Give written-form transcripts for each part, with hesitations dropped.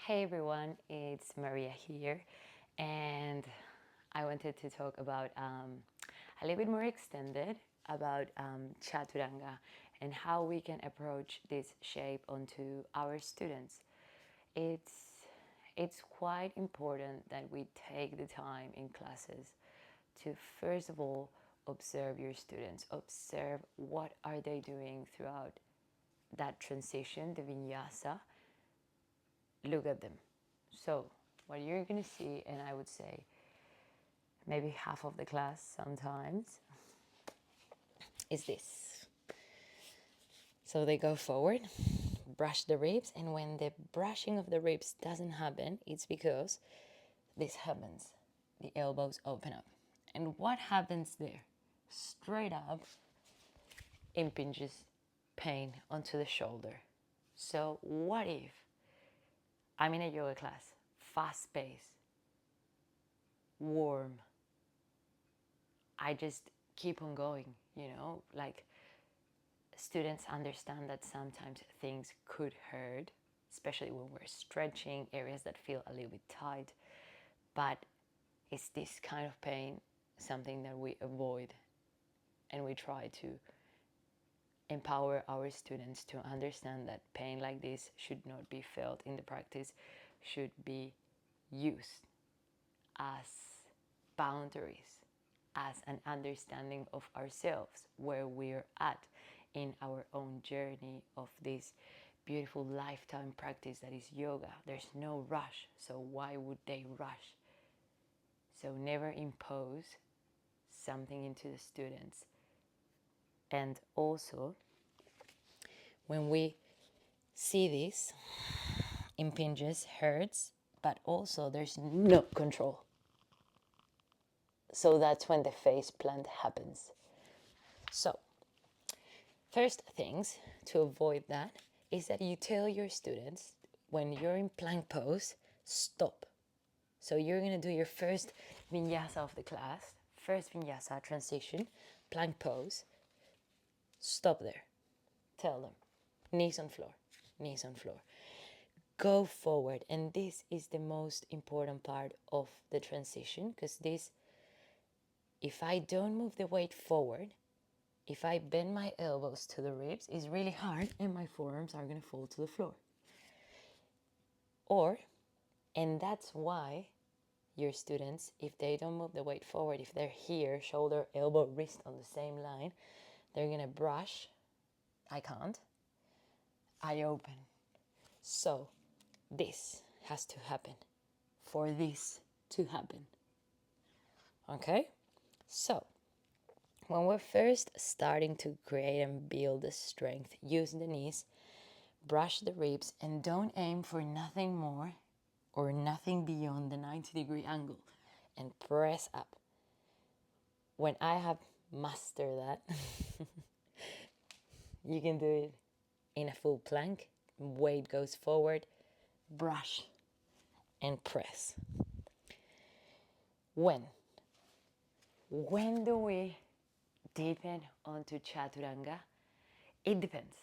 Hey everyone, it's Maria here, and I wanted to talk about a little bit more extended about Chaturanga and how we can approach this shape onto our students. It's it's quite important that we take the time in classes to first of all observe your students, observe what are they doing throughout that transition, the vinyasa. Look at them. So, what you're going to see, and I would say maybe half of the class sometimes, is this. So they go forward, brush the ribs, and when the brushing of the ribs doesn't happen, it's because this happens. The elbows open up. And what happens there? Straight up impinges pain onto the shoulder. So, what if I'm in a yoga class, fast paced, warm, I just keep on going, like students understand that sometimes things could hurt, especially when we're stretching areas that feel a little bit tight. But is this kind of pain something that we avoid, and we try to empower our students to understand that pain like this should not be felt in the practice, should be used as boundaries, as an understanding of ourselves, where we're at in our own journey of this beautiful lifetime practice that is yoga. There's no rush, so why would they rush? So never impose something into the students. And also, when we see this, impinges, hurts, but also there's no control. So that's when the face plant happens. So, first things to avoid that is that you tell your students when you're in plank pose, stop. So you're going to do your first vinyasa of the class, first vinyasa transition, plank pose. Stop there. Tell them. Knees on floor, knees on floor. Go forward. And this is the most important part of the transition, because this, if I don't move the weight forward, if I bend my elbows to the ribs, it's really hard and my forearms are going to fall to the floor. And that's why your students, if they don't move the weight forward, if they're here, shoulder, elbow, wrist on the same line, they're going to brush. I can't. I open. So this has to happen for this to happen. Okay? So when we're first starting to create and build the strength, use the knees, brush the ribs, and don't aim for nothing more or nothing beyond the 90-degree angle, and press up. When I have mastered that, you can do it in a full plank. Weight goes forward, brush, and press. When do we deepen onto Chaturanga? It depends.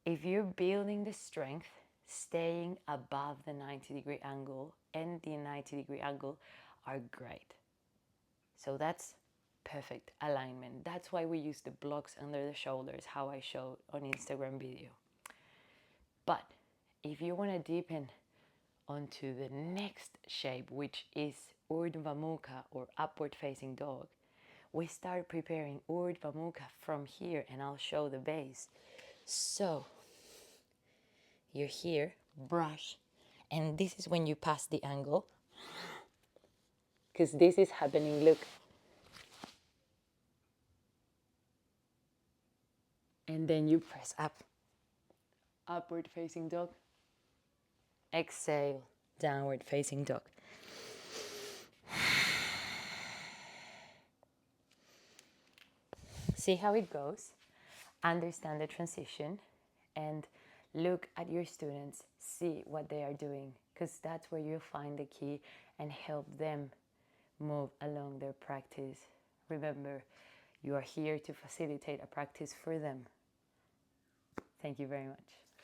If you're building the strength, staying above the 90-degree angle and the 90-degree angle are great. So that's perfect alignment. That's why we use the blocks under the shoulders, how I showed on Instagram video. But if you want to deepen onto the next shape, which is Urdhva Mukha or upward facing dog, we start preparing Urdhva Mukha from here, and I'll show the base. So you're here, brush, and this is when you pass the angle, because this is happening, look. And then you press up, upward facing dog. Exhale, downward facing dog. See how it goes, understand the transition, and look at your students, see what they are doing, because that's where you'll find the key and help them move along their practice. Remember, you are here to facilitate a practice for them. Thank you very much.